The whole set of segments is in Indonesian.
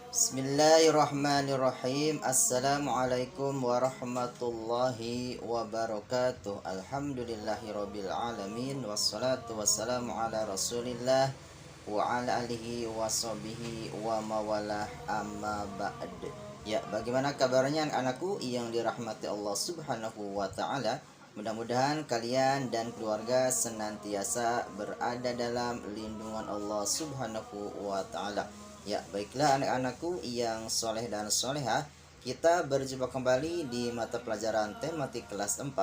Bismillahirrahmanirrahim. Assalamualaikum warahmatullahi wabarakatuh. Alhamdulillahirabbil alamin wassalatu wassalamu ala Rasulillah wa ala alihi washabihi wa mawalah amma ba'd. Ya, bagaimana kabarnya anak-anakku yang dirahmati Allah Subhanahu wa taala? Mudah-mudahan kalian dan keluarga senantiasa berada dalam lindungan Allah Subhanahu wa taala. Ya, baiklah anak-anakku yang soleh dan soleha, kita berjumpa kembali di mata pelajaran tematik kelas 4.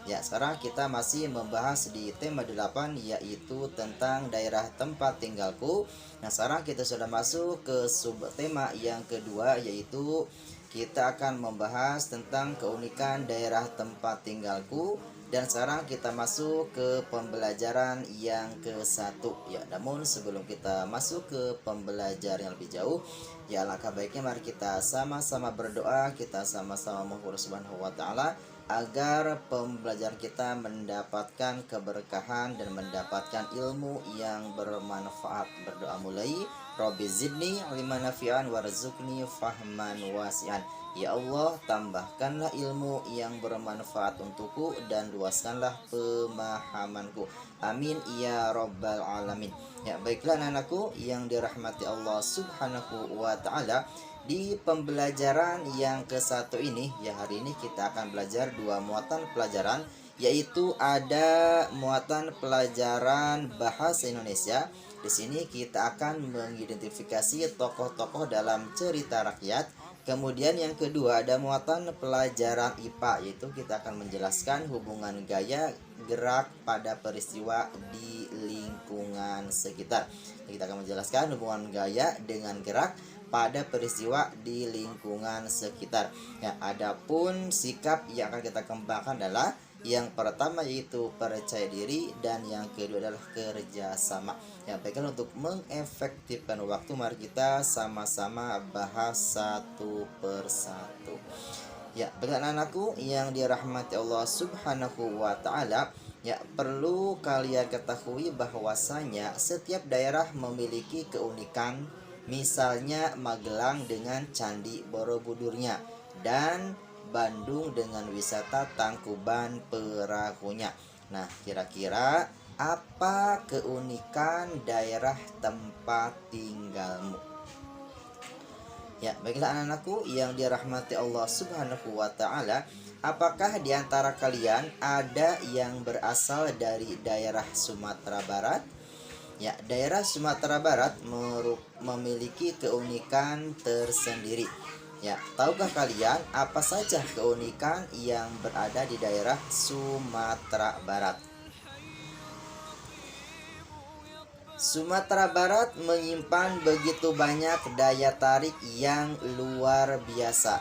Ya, sekarang kita masih membahas di tema 8, yaitu tentang daerah tempat tinggalku. Nah, sekarang kita sudah masuk ke subtema yang kedua, yaitu kita akan membahas tentang keunikan daerah tempat tinggalku. Dan sekarang kita masuk ke pembelajaran yang ke-1. Ya, namun sebelum kita masuk ke pembelajaran yang lebih jauh, ya alangkah baiknya mari kita sama-sama berdoa, kita sama-sama memohon Subhanahu wa taala agar pembelajaran kita mendapatkan keberkahan dan mendapatkan ilmu yang bermanfaat. Berdoa mulai, Rabbi zidni ilman nafi'an warzuqni fahman wasi'an. Ya Allah, tambahkanlah ilmu yang bermanfaat untukku dan luaskanlah pemahamanku. Amin ya rabbal alamin. Ya, baiklah anak-anakku yang dirahmati Allah Subhanahu wa taala. Di pembelajaran yang ke-1 ini, ya hari ini kita akan belajar dua muatan pelajaran, yaitu ada muatan pelajaran bahasa Indonesia. Di sini kita akan mengidentifikasi tokoh-tokoh dalam cerita rakyat. Kemudian yang kedua ada muatan pelajaran IPA, yaitu kita akan menjelaskan hubungan gaya gerak pada peristiwa di lingkungan sekitar. Kita akan menjelaskan hubungan gaya dengan gerak pada peristiwa di lingkungan sekitar. Ya, adapun sikap yang akan kita kembangkan adalah yang pertama yaitu percaya diri dan yang kedua adalah kerjasama. Ya, baiklah untuk mengefektifkan waktu mari kita sama-sama bahas satu persatu. Ya, baiklah anakku yang dirahmati Allah Subhanahu wa taala, ya perlu kalian ketahui bahwasanya setiap daerah memiliki keunikan. Misalnya Magelang dengan Candi Borobudurnya dan Bandung dengan wisata Tangkuban Perahunya. Nah, kira-kira apa keunikan daerah tempat tinggalmu? Ya, baiklah anak-anakku yang dirahmati Allah Subhanahu wa taala, apakah di antara kalian ada yang berasal dari daerah Sumatera Barat? Ya, daerah Sumatera Barat memiliki keunikan tersendiri. Ya, tahukah kalian apa saja keunikan yang berada di daerah Sumatera Barat? Sumatera Barat menyimpan begitu banyak daya tarik yang luar biasa.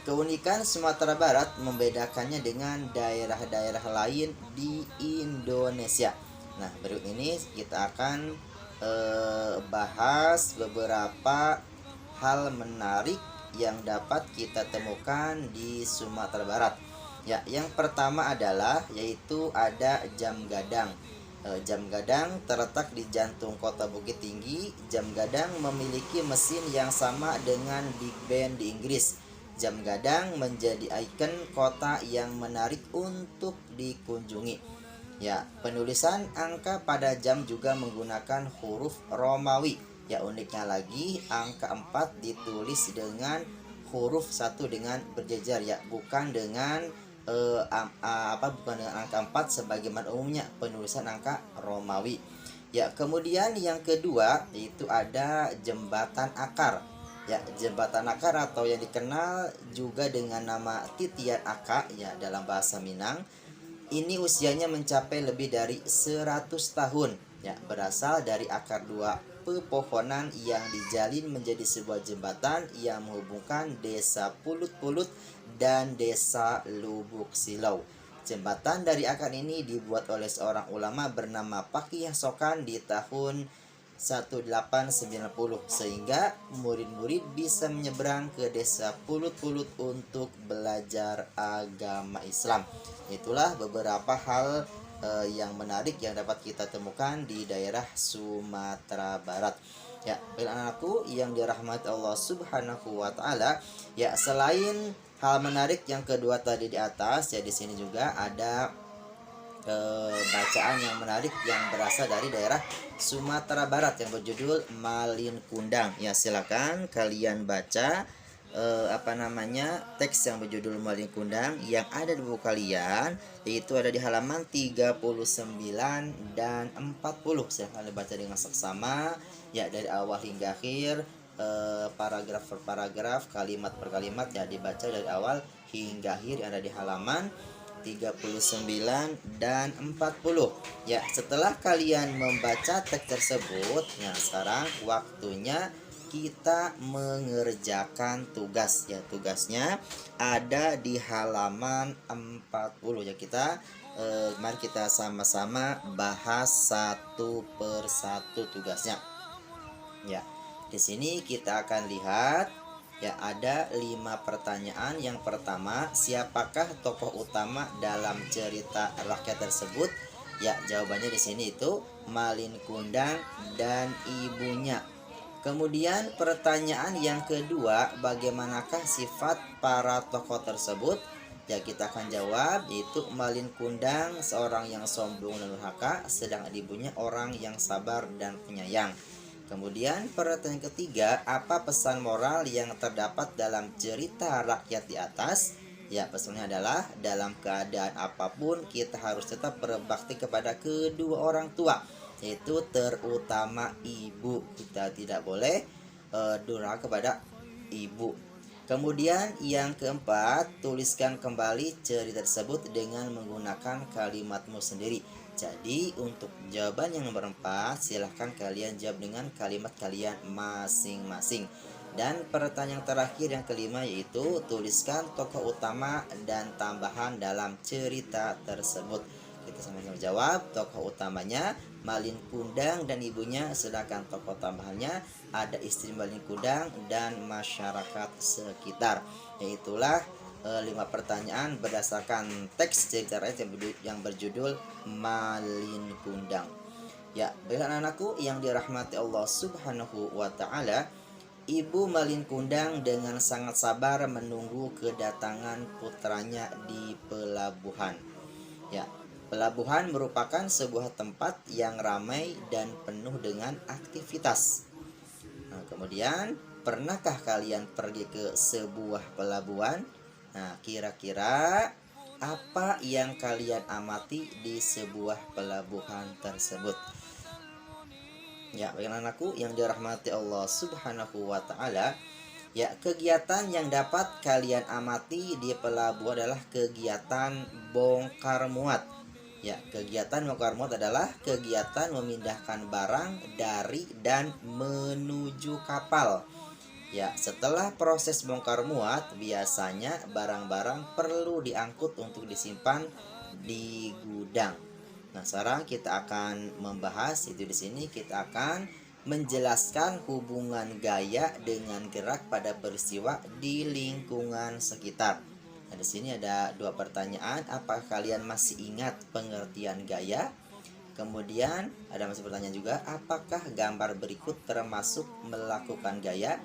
Keunikan Sumatera Barat membedakannya dengan daerah-daerah lain di Indonesia. Nah, berikut ini kita akan bahas beberapa hal menarik yang dapat kita temukan di Sumatera Barat. Ya, yang pertama adalah yaitu ada jam gadang. Jam gadang terletak di jantung kota Bukit Tinggi. Jam gadang memiliki mesin yang sama dengan Big Ben di Inggris. Jam gadang menjadi ikon kota yang menarik untuk dikunjungi. Ya, penulisan angka pada jam juga menggunakan huruf Romawi. Ya, uniknya lagi angka 4 ditulis dengan huruf 1 dengan berjejer, ya, bukan dengan bukan dengan angka 4 sebagaimana umumnya penulisan angka Romawi. Ya, kemudian yang kedua yaitu ada jembatan akar. Ya, jembatan akar atau yang dikenal juga dengan nama titian aka, ya, dalam bahasa Minang. Ini usianya mencapai lebih dari 100 tahun. Ya, berasal dari akar dua pepohonan yang dijalin menjadi sebuah jembatan yang menghubungkan desa Pulut-Pulut dan desa Lubuk Silau. Jembatan dari akar ini dibuat oleh seorang ulama bernama Pakiyah Sokan di tahun 1890 sehingga murid-murid bisa menyeberang ke desa Pulut-Pulut untuk belajar agama Islam. Itulah beberapa hal yang menarik yang dapat kita temukan di daerah Sumatera Barat. Ya, baiklah anakku yang dirahmati Allah Subhanahu wa taala, ya selain hal menarik yang kedua tadi di atas, ya di sini juga ada bacaan yang menarik yang berasal dari daerah Sumatera Barat yang berjudul Malin Kundang. Ya, silakan kalian baca teks yang berjudul Malin Kundang yang ada di buku kalian, yaitu ada di halaman 39 dan 40. Silahkan dibaca dengan seksama ya dari awal hingga akhir, paragraf per paragraf, kalimat per kalimat, ya dibaca dari awal hingga akhir yang ada di halaman 39 dan 40. Ya, setelah kalian membaca teks tersebut, nah sekarang waktunya kita mengerjakan tugas. Ya, tugasnya ada di halaman 40. Ya, mari kita sama-sama bahas satu persatu tugasnya. Ya, di sini kita akan lihat ya ada 5 pertanyaan. Yang pertama, siapakah tokoh utama dalam cerita rakyat tersebut? Ya, jawabannya di sini itu Malin Kundang dan ibunya. Kemudian pertanyaan yang kedua, bagaimanakah sifat para tokoh tersebut? Ya, kita akan jawab yaitu Malin Kundang seorang yang sombong dan durhaka, sedangkan ibunya orang yang sabar dan penyayang. Kemudian pertanyaan ketiga, apa pesan moral yang terdapat dalam cerita rakyat di atas? Ya, pesannya adalah dalam keadaan apapun kita harus tetap berbakti kepada kedua orang tua, yaitu terutama ibu. Kita tidak boleh durhaka kepada ibu. Kemudian yang keempat, tuliskan kembali cerita tersebut dengan menggunakan kalimatmu sendiri. Jadi untuk jawaban yang nomor 4, silahkan kalian jawab dengan kalimat kalian masing-masing. Dan pertanyaan terakhir yang kelima yaitu tuliskan tokoh utama dan tambahan dalam cerita tersebut. Kita sama-sama jawab. Tokoh utamanya Malin Kundang dan ibunya, sedangkan tokoh tambahannya ada istri Malin Kundang dan masyarakat sekitar. Yaitulah 5 pertanyaan berdasarkan teks cerita yang berjudul Malin Kundang. Ya, baiklah anakku yang dirahmati Allah Subhanahu wa taala, Ibu Malin Kundang dengan sangat sabar menunggu kedatangan putranya di pelabuhan. Ya, pelabuhan merupakan sebuah tempat yang ramai dan penuh dengan aktivitas. Nah, kemudian pernahkah kalian pergi ke sebuah pelabuhan? Nah, kira-kira apa yang kalian amati di sebuah pelabuhan tersebut? Ya, bagi anakku yang dirahmati Allah Subhanahu wa taala, ya kegiatan yang dapat kalian amati di pelabuhan adalah kegiatan bongkar muat. Ya, kegiatan bongkar muat adalah kegiatan memindahkan barang dari dan menuju kapal. Ya, setelah proses bongkar muat, biasanya barang-barang perlu diangkut untuk disimpan di gudang. Nah, sekarang kita akan membahas itu di sini. Kita akan menjelaskan hubungan gaya dengan gerak pada peristiwa di lingkungan sekitar. Nah, di sini ada 2 pertanyaan. Apakah kalian masih ingat pengertian gaya? Kemudian ada masih pertanyaan juga, apakah gambar berikut termasuk melakukan gaya?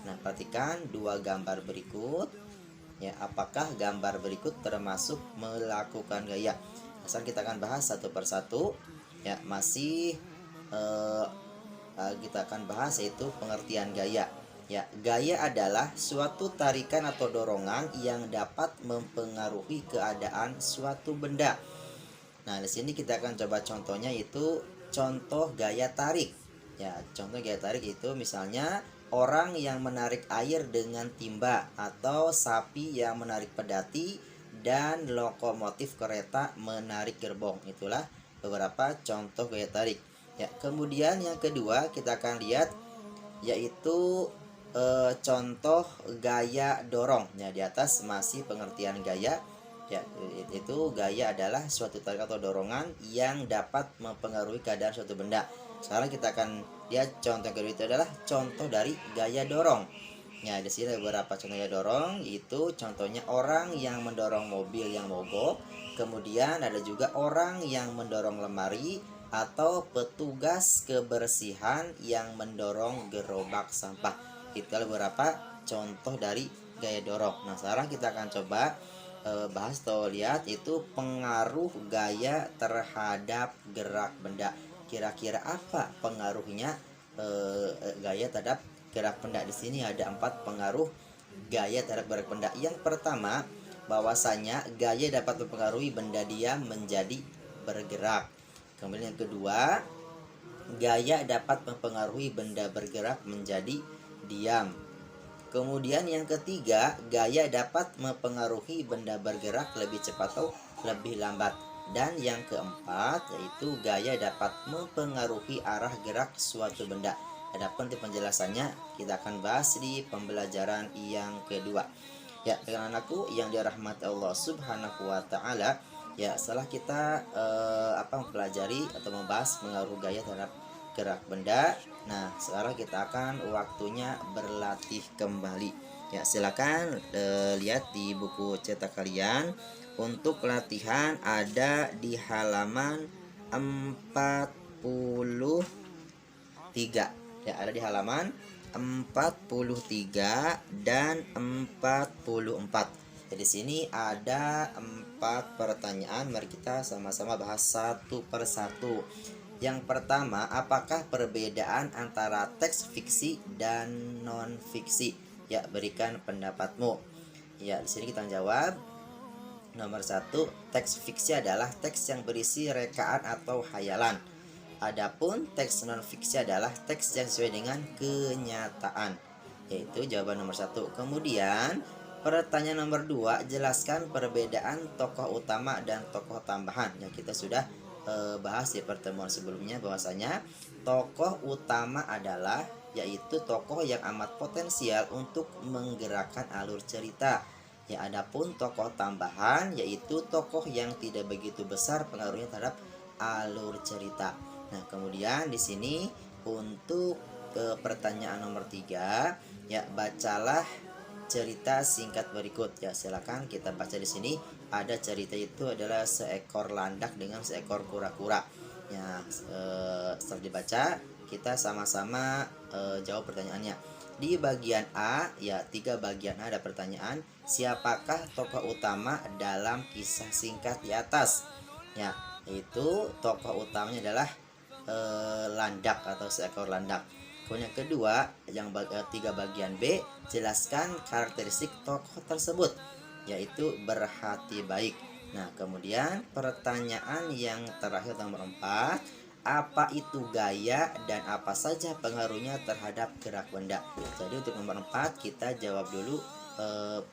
Nah, perhatikan 2 gambar berikut. Ya, apakah gambar berikut termasuk melakukan gaya? Sekarang kita akan bahas satu persatu. Ya, masih kita akan bahas yaitu pengertian gaya. Ya, gaya adalah suatu tarikan atau dorongan yang dapat mempengaruhi keadaan suatu benda. Nah, di sini kita akan coba contohnya yaitu contoh gaya tarik. Ya, contoh gaya tarik itu misalnya orang yang menarik air dengan timba, atau sapi yang menarik pedati, dan lokomotif kereta menarik gerbong. Itulah beberapa contoh gaya tarik. Ya, kemudian yang kedua kita akan lihat yaitu contoh gaya dorong. Ya, di atas masih pengertian gaya. Ya, itu gaya adalah suatu tarikan atau dorongan yang dapat mempengaruhi keadaan suatu benda. Sekarang kita akan lihat contoh kedua, itu adalah contoh dari gaya dorong. Ya, di sini ada beberapa contoh gaya dorong, itu contohnya orang yang mendorong mobil yang mogok, kemudian ada juga orang yang mendorong lemari, atau petugas kebersihan yang mendorong gerobak sampah. Itu beberapa contoh dari gaya dorong. Nah, sekarang kita akan coba bahas atau lihat itu pengaruh gaya terhadap gerak benda. Kira-kira apa pengaruhnya gaya terhadap gerak benda? Di sini ada 4 pengaruh gaya terhadap gerak benda. Yang pertama, bahwasanya gaya dapat mempengaruhi benda diam menjadi bergerak. Kemudian yang kedua, gaya dapat mempengaruhi benda bergerak menjadi diam. Kemudian yang ketiga, gaya dapat mempengaruhi benda bergerak lebih cepat atau lebih lambat. Dan yang keempat, yaitu gaya dapat mempengaruhi arah gerak suatu benda. Adapun penjelasannya kita akan bahas di pembelajaran yang kedua. Ya, dengan anakku yang dirahmati Allah Subhanahu wa taala, ya setelah kita mempelajari atau membahas pengaruh gaya terhadap gerak benda, nah sekarang kita akan waktunya berlatih kembali. Ya, silakan lihat di buku cetak kalian. Untuk latihan ada di halaman 43. Ya, ada di halaman 43 dan 44. Di sini ada 4 pertanyaan. Mari kita sama-sama bahas satu persatu. Yang pertama, apakah perbedaan antara teks fiksi dan non fiksi? Ya, berikan pendapatmu. Ya, di sini kita jawab. Nomor 1, teks fiksi adalah teks yang berisi rekaan atau hayalan. Adapun teks non fiksi adalah teks yang sesuai dengan kenyataan. Yaitu jawaban nomor 1. Kemudian pertanyaan nomor 2, jelaskan perbedaan tokoh utama dan tokoh tambahan. Yang kita sudah bahas di pertemuan sebelumnya, bahwasanya tokoh utama adalah yaitu tokoh yang amat potensial untuk menggerakkan alur cerita. Ya, adapun tokoh tambahan yaitu tokoh yang tidak begitu besar pengaruhnya terhadap alur cerita. Nah, kemudian di sini untuk pertanyaan nomor 3, ya bacalah cerita singkat berikut. Ya, silakan kita baca di sini. Ada cerita itu adalah seekor landak dengan seekor kura-kura. Ya, setelah dibaca kita sama-sama jawab pertanyaannya. Di bagian A, ya 3 bagian A ada pertanyaan, siapakah tokoh utama dalam kisah singkat di atas? Ya, itu tokoh utamanya adalah landak atau seekor landak. Kemudian yang kedua, yang 3 bagian B, jelaskan karakteristik tokoh tersebut, yaitu berhati baik. Nah, kemudian pertanyaan yang terakhir nomor 4, apa itu gaya dan apa saja pengaruhnya terhadap gerak benda? Jadi untuk nomor 4 kita jawab dulu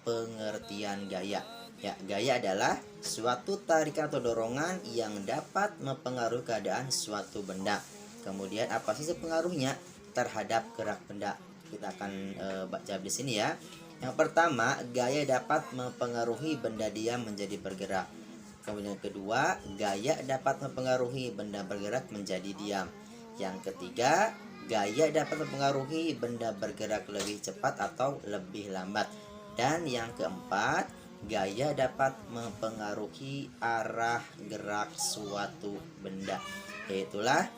pengertian gaya. Ya, gaya adalah suatu tarikan atau dorongan yang dapat mempengaruhi keadaan suatu benda. Kemudian apa saja pengaruhnya terhadap gerak benda? Kita akan jawab di sini ya. Yang pertama, gaya dapat mempengaruhi benda diam menjadi bergerak. Kemudian yang kedua, gaya dapat mempengaruhi benda bergerak menjadi diam. Yang ketiga, gaya dapat mempengaruhi benda bergerak lebih cepat atau lebih lambat. Dan yang keempat, gaya dapat mempengaruhi arah gerak suatu benda. Itulah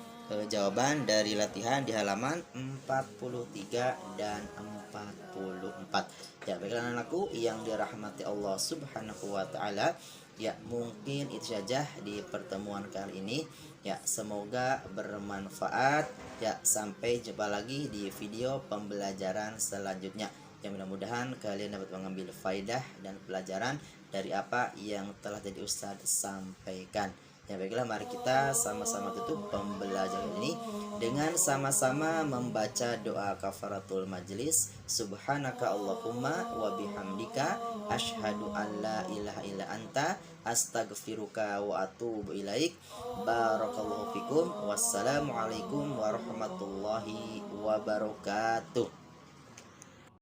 jawaban dari latihan di halaman 43 dan 44. Ya, baiklah anakku yang dirahmati Allah Subhanahu wa taala. Ya, mungkin itu saja di pertemuan kali ini. Ya, semoga bermanfaat. Ya, sampai jumpa lagi di video pembelajaran selanjutnya. Ya, mudah-mudahan kalian dapat mengambil faidah dan pelajaran dari apa yang telah tadi Ustadz sampaikan. Ya, baiklah, mari kita sama-sama tutup pembelajaran ini dengan sama-sama membaca doa kafaratul majlis. Subhanaka Allahumma wa bihamdika asyhadu an la ilaha illa anta astaghfiruka wa atubu ilaik. Barakallahu fikum. Wassalamualaikum warahmatullahi wabarakatuh.